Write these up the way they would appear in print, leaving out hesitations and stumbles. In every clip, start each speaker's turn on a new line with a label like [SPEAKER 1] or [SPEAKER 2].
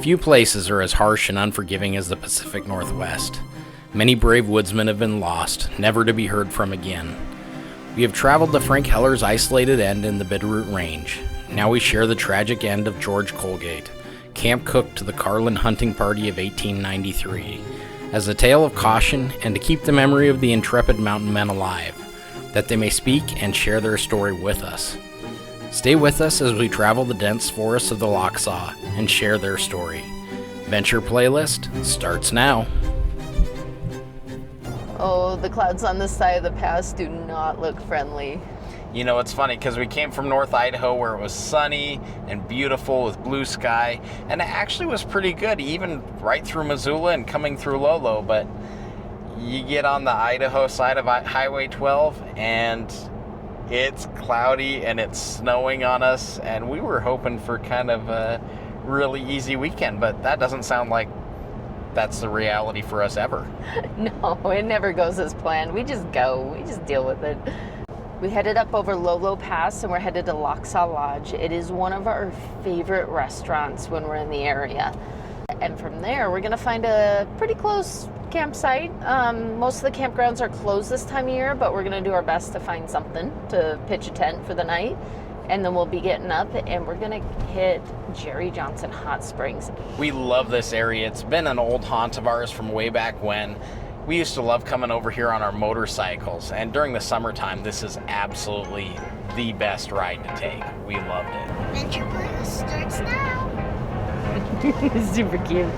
[SPEAKER 1] Few places are as harsh and unforgiving as the Pacific Northwest. Many brave woodsmen have been lost, never to be heard from again. We have traveled to Frank Heller's isolated end in the Bitterroot Range. Now we share the tragic end of George Colegate, camp cook to the Carlin hunting party of 1893, as a tale of caution and to keep the memory of the intrepid mountain men alive, that they may speak and share their story with us. Stay with us as we travel the dense forests of the Lochsa and share their story. Venture Playlist starts now.
[SPEAKER 2] Oh, the clouds on this side of the pass do not look friendly.
[SPEAKER 1] You know, it's funny because we came from North Idaho where it was sunny and beautiful with blue sky, and it actually was pretty good, even right through Missoula and coming through Lolo, but you get on the Idaho side of Highway 12 and it's cloudy and it's snowing on us, and we were hoping for kind of a really easy weekend, but that doesn't sound like that's the reality for us ever.
[SPEAKER 2] No, it never goes as planned. We just go. We just deal with it. We headed up over Lolo Pass and we're headed to Lochsa Lodge. It is one of our favorite restaurants when we're in the area. And from there, we're going to find a pretty close campsite. Most of the campgrounds are closed this time of year, but we're going to do our best to find something to pitch a tent for the night. And then we'll be getting up and we're going to hit Jerry Johnson Hot Springs.
[SPEAKER 1] We love this area. It's been an old haunt of ours from way back when. We used to love coming over here on our motorcycles, and during the summertime, this is absolutely the best ride to take. We loved it.
[SPEAKER 3] Venture Playlist starts now.
[SPEAKER 2] Super cute.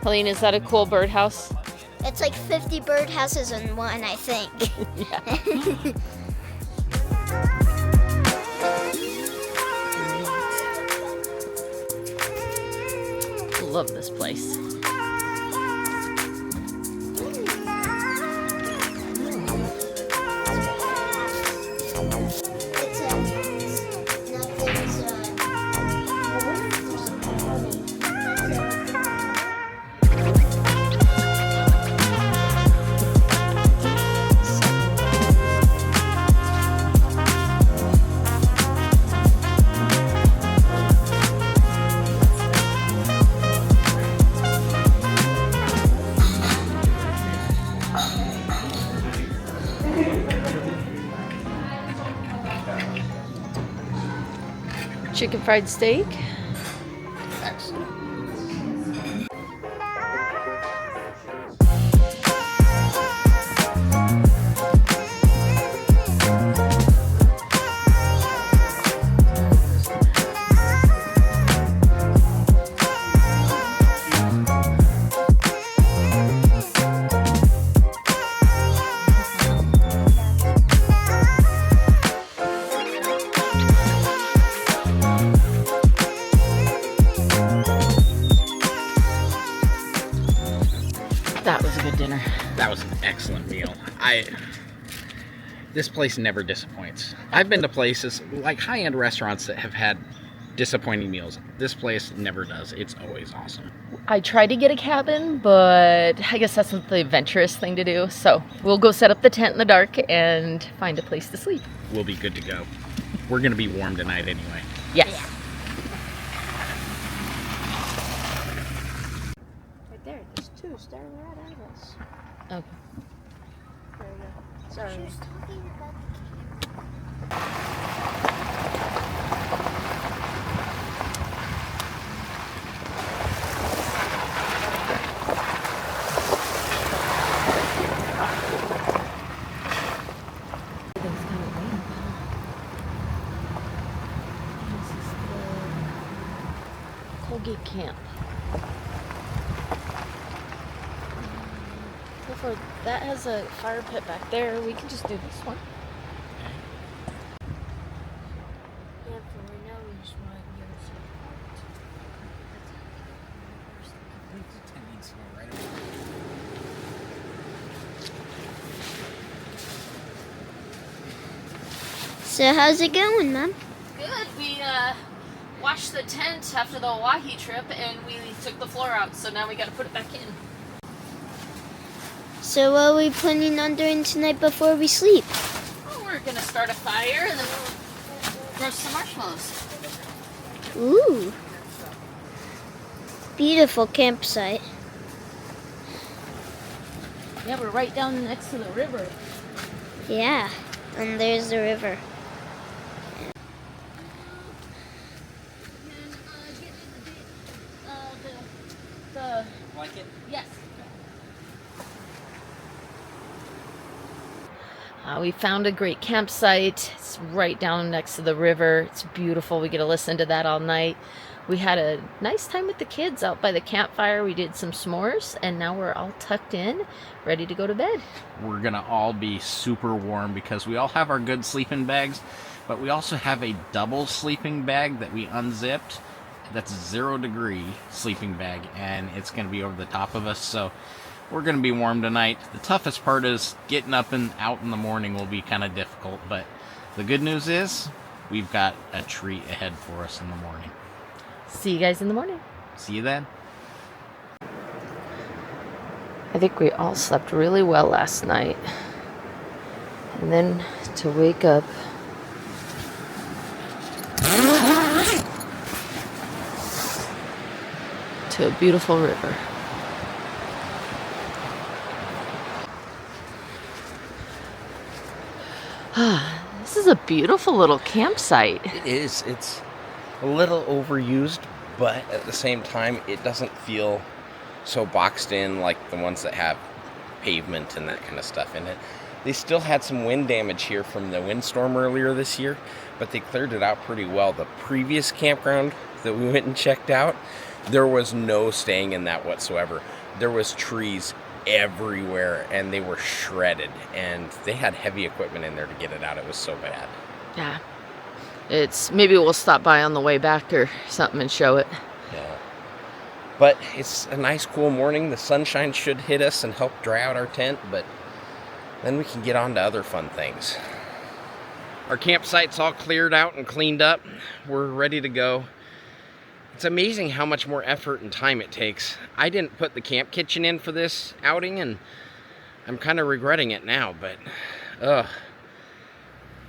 [SPEAKER 2] Helene, is that a cool birdhouse?
[SPEAKER 3] It's like 50 birdhouses in one, I think.
[SPEAKER 2] Yeah. Love this place. Chicken fried steak.
[SPEAKER 1] Excellent.
[SPEAKER 2] That was a good dinner.
[SPEAKER 1] That was an excellent meal. This place never disappoints. I've been to places like high-end restaurants that have had disappointing meals. This place never does. It's always awesome.
[SPEAKER 2] I tried to get a cabin, but I guess that's not the adventurous thing to do. So we'll go set up the tent in the dark and find a place to sleep.
[SPEAKER 1] We'll be good to go. We're going to be warm tonight anyway.
[SPEAKER 2] Yes.
[SPEAKER 3] Yeah. Right there, there's two staring right at us.
[SPEAKER 2] Okay.
[SPEAKER 3] There we go. Sorry. She was talking about
[SPEAKER 2] Everything's kind of damp. This is the Colegate Camp. So that has a fire pit back there. We can just do this one.
[SPEAKER 3] Yeah, for we know So how's it going, Mom?
[SPEAKER 2] Good. We washed the tent after the Hawaii trip, and we took the floor out, so now we got to put it back in.
[SPEAKER 3] So what are we planning on doing tonight before we sleep?
[SPEAKER 2] Well, we're gonna start a fire and then we'll roast some marshmallows.
[SPEAKER 3] Ooh. Beautiful campsite.
[SPEAKER 2] Yeah, we're right down next to the river.
[SPEAKER 3] Yeah, and there's the river.
[SPEAKER 1] Like it?
[SPEAKER 2] Yes. We found a great campsite. It's right down next to the river. It's beautiful. We get to listen to that all night. We had a nice time with the kids out by the campfire. We did some s'mores, and now we're all tucked in, ready to go to bed.
[SPEAKER 1] We're gonna all be super warm because we all have our good sleeping bags, but we also have a double sleeping bag that we unzipped. That's 0 degree sleeping bag, and it's gonna be over the top of us, so we're gonna be warm tonight. The toughest part is getting up and out in the morning will be kind of difficult, but the good news is we've got a treat ahead for us in the morning.
[SPEAKER 2] See you guys in the morning.
[SPEAKER 1] See you then.
[SPEAKER 2] I think we all slept really well last night. And then to wake up to a beautiful river. This is a beautiful little campsite.
[SPEAKER 4] It is. It's a little overused, but at the same time, it doesn't feel so boxed in like the ones that have pavement and that kind of stuff in it. They still had some wind damage here from the windstorm earlier this year, but they cleared it out pretty well. The previous campground that we went and checked out, there was no staying in that whatsoever. There was trees everywhere, and they were shredded, and they had heavy equipment in there to get it out. It was so bad.
[SPEAKER 2] Yeah. Maybe we'll stop by on the way back or something and show it.
[SPEAKER 4] Yeah. But it's a nice cool morning. The sunshine should hit us and help dry out our tent, but then we can get on to other fun things. Our campsite's all cleared out and cleaned up. We're ready to go. It's amazing how much more effort and time it takes. I didn't put the camp kitchen in for this outing, and I'm kind of regretting it now, but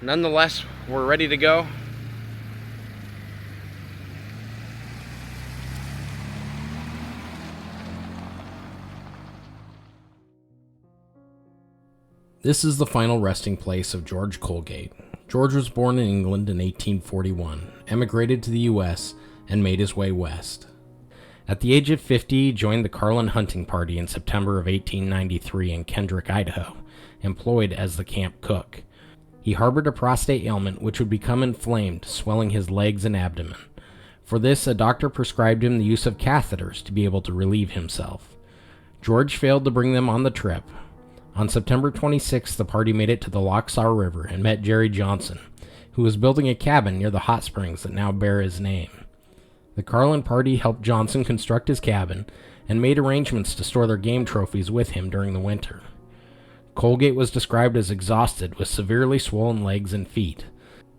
[SPEAKER 4] nonetheless, we're ready to go.
[SPEAKER 1] This is the final resting place of George Colegate. George was born in England in 1841, emigrated to the U.S., and made his way west. At the age of 50, he joined the Carlin hunting party in September of 1893 in Kendrick, Idaho, employed as the camp cook. He harbored a prostate ailment which would become inflamed, swelling his legs and abdomen. For this, a doctor prescribed him the use of catheters to be able to relieve himself. George failed to bring them on the trip. On September 26th, the party made it to the Lochsa River and met Jerry Johnson, who was building a cabin near the hot springs that now bear his name. The Carlin party helped Johnson construct his cabin and made arrangements to store their game trophies with him during the winter. Colegate was described as exhausted with severely swollen legs and feet.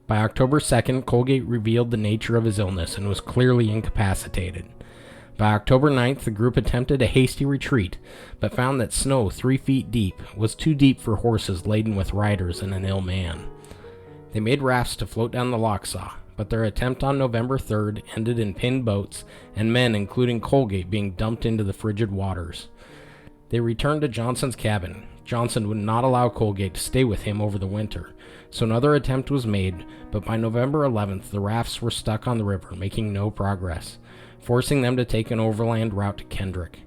[SPEAKER 1] By October 2nd, Colegate revealed the nature of his illness and was clearly incapacitated. By October 9th, the group attempted a hasty retreat, but found that snow 3 feet deep was too deep for horses laden with riders and an ill man. They made rafts to float down the Lochsa, but their attempt on November 3rd ended in pinned boats and men, including Colegate, being dumped into the frigid waters. They returned to Johnson's cabin. Johnson would not allow Colegate to stay with him over the winter, so another attempt was made, but by November 11th, the rafts were stuck on the river, making no progress, forcing them to take an overland route to Kendrick.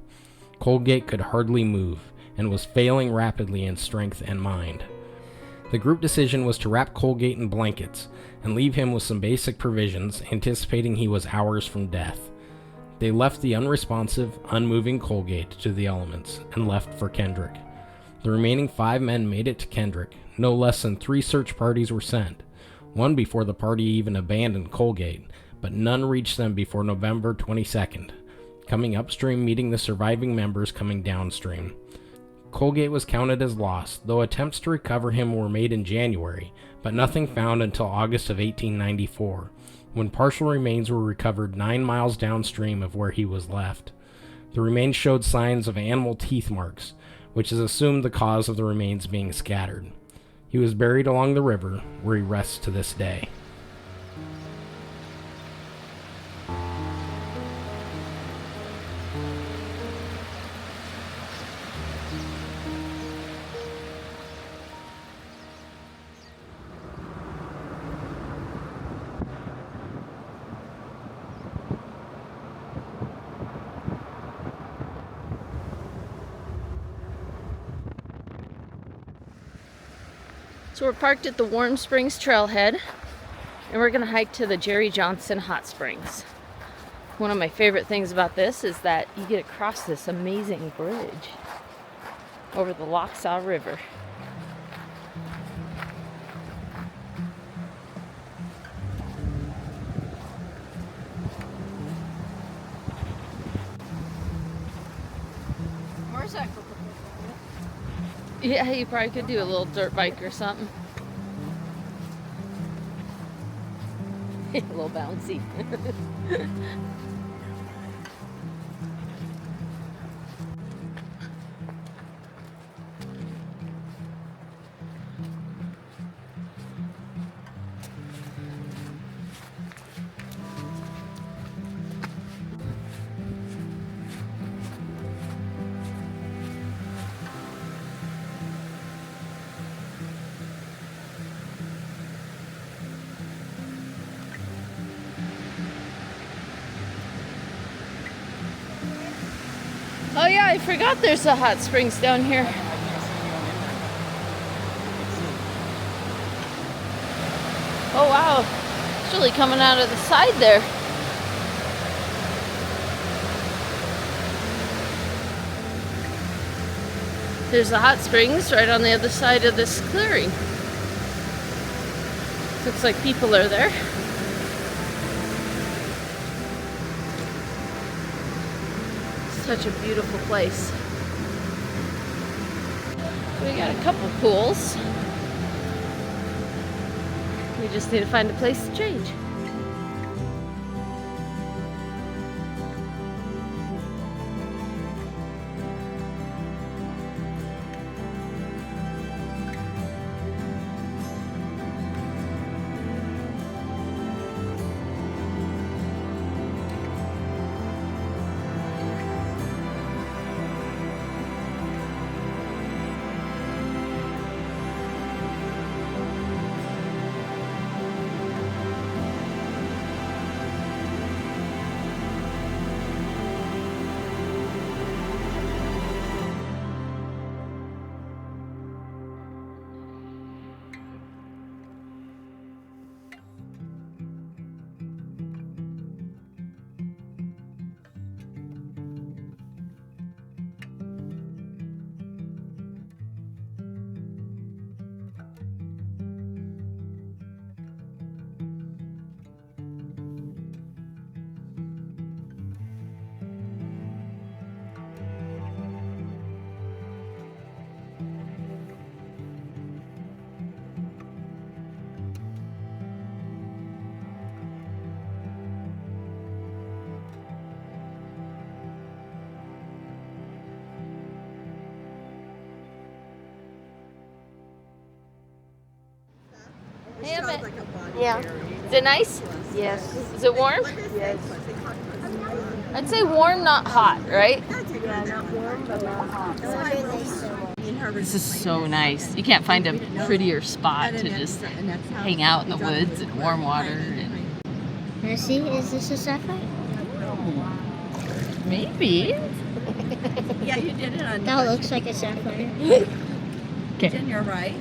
[SPEAKER 1] Colegate could hardly move, and was failing rapidly in strength and mind. The group decision was to wrap Colegate in blankets and leave him with some basic provisions, anticipating he was hours from death. They left the unresponsive, unmoving Colegate to the elements and left for Kendrick. The remaining 5 men made it to Kendrick. No less than 3 search parties were sent, one before the party even abandoned Colegate, but none reached them before November 22nd, coming upstream meeting the surviving members coming downstream. Colegate was counted as lost, though attempts to recover him were made in January, but nothing found until August of 1894, when partial remains were recovered 9 miles downstream of where he was left. The remains showed signs of animal teeth marks, which is assumed the cause of the remains being scattered. He was buried along the river, where he rests to this day.
[SPEAKER 2] So we're parked at the Warm Springs Trailhead, and we're gonna hike to the Jerry Johnson Hot Springs. One of my favorite things about this is that you get across this amazing bridge over the Lochsa River.
[SPEAKER 3] Motorcycle.
[SPEAKER 2] Yeah, you probably could do a little dirt bike or something. A little bouncy. Oh yeah, I forgot there's a hot springs down here. Oh wow, it's really coming out of the side there. There's the hot springs right on the other side of this clearing. Looks like people are there. Such a beautiful place. We got a couple pools. We just need to find a place to change. Hey, Emmett.
[SPEAKER 3] Yeah.
[SPEAKER 2] Is it nice?
[SPEAKER 3] Yes.
[SPEAKER 2] Is it warm?
[SPEAKER 3] Yes.
[SPEAKER 2] I'd say warm, not hot, right?
[SPEAKER 3] Yeah, not warm, but not hot.
[SPEAKER 2] This is so nice. You can't find a prettier spot to just hang out in the woods and warm water. And
[SPEAKER 3] Now see, is this a sapphire?
[SPEAKER 2] maybe.
[SPEAKER 5] Yeah, you did it on
[SPEAKER 3] That looks like a sapphire.
[SPEAKER 5] Jen, you're right.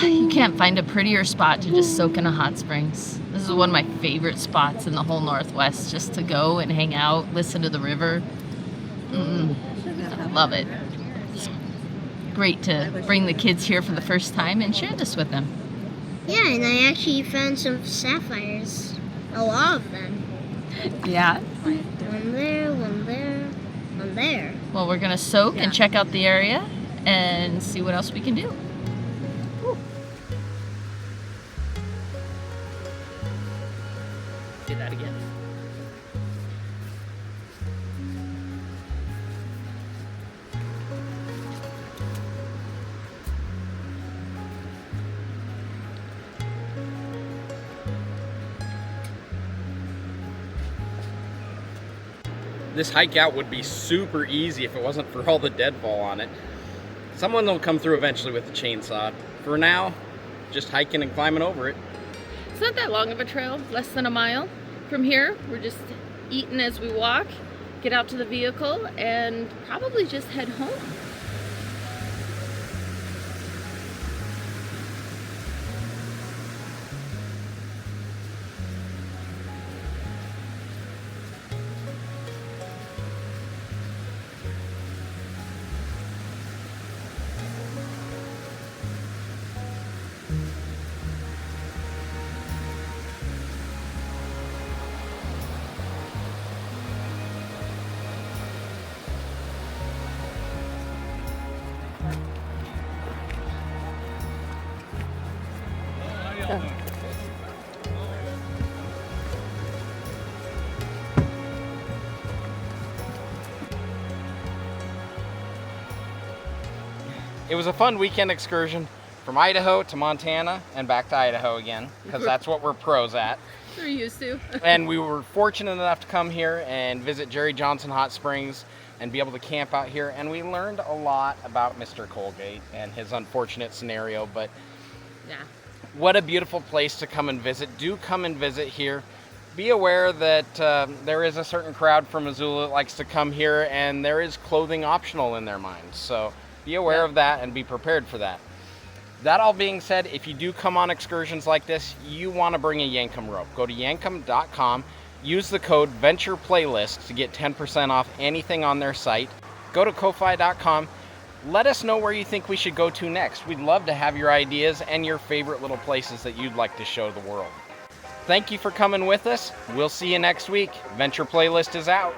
[SPEAKER 2] You can't find a prettier spot to just soak in a hot springs. This is one of my favorite spots in the whole Northwest, just to go and hang out, listen to the river. I love it. It's great to bring the kids here for the first time and share this with them.
[SPEAKER 3] Yeah, and I actually found some sapphires. A lot of them.
[SPEAKER 2] Yeah.
[SPEAKER 3] One there, one there, one there.
[SPEAKER 2] Well, we're going to soak and check out the area, and see what else we can do. Woo. Do that again.
[SPEAKER 1] This hike out would be super easy if it wasn't for all the deadfall on it. Someone will come through eventually with a chainsaw. For now, just hiking and climbing over it.
[SPEAKER 2] It's not that long of a trail, less than a mile. From here, we're just eating as we walk, get out to the vehicle, and probably just head home.
[SPEAKER 1] It was a fun weekend excursion from Idaho to Montana and back to Idaho again, because that's what we're pros at.
[SPEAKER 2] We're used to.
[SPEAKER 1] And we were fortunate enough to come here and visit Jerry Johnson Hot Springs and be able to camp out here. And we learned a lot about Mr. Colegate and his unfortunate scenario, but
[SPEAKER 2] Yeah.
[SPEAKER 1] what a beautiful place to come and visit. Do come and visit here. Be aware that there is a certain crowd from Missoula that likes to come here, and there is clothing optional in their minds. So be aware of that and be prepared for that. That all being said, if you do come on excursions like this, you want to bring a Yankum rope. Go to yankum.com, use the code VENTUREPLAYLIST to get 10% off anything on their site. Go to ko-fi.com. Let us know where you think we should go to next. We'd love to have your ideas and your favorite little places that you'd like to show the world. Thank you for coming with us. We'll see you next week. Venture Playlist is out.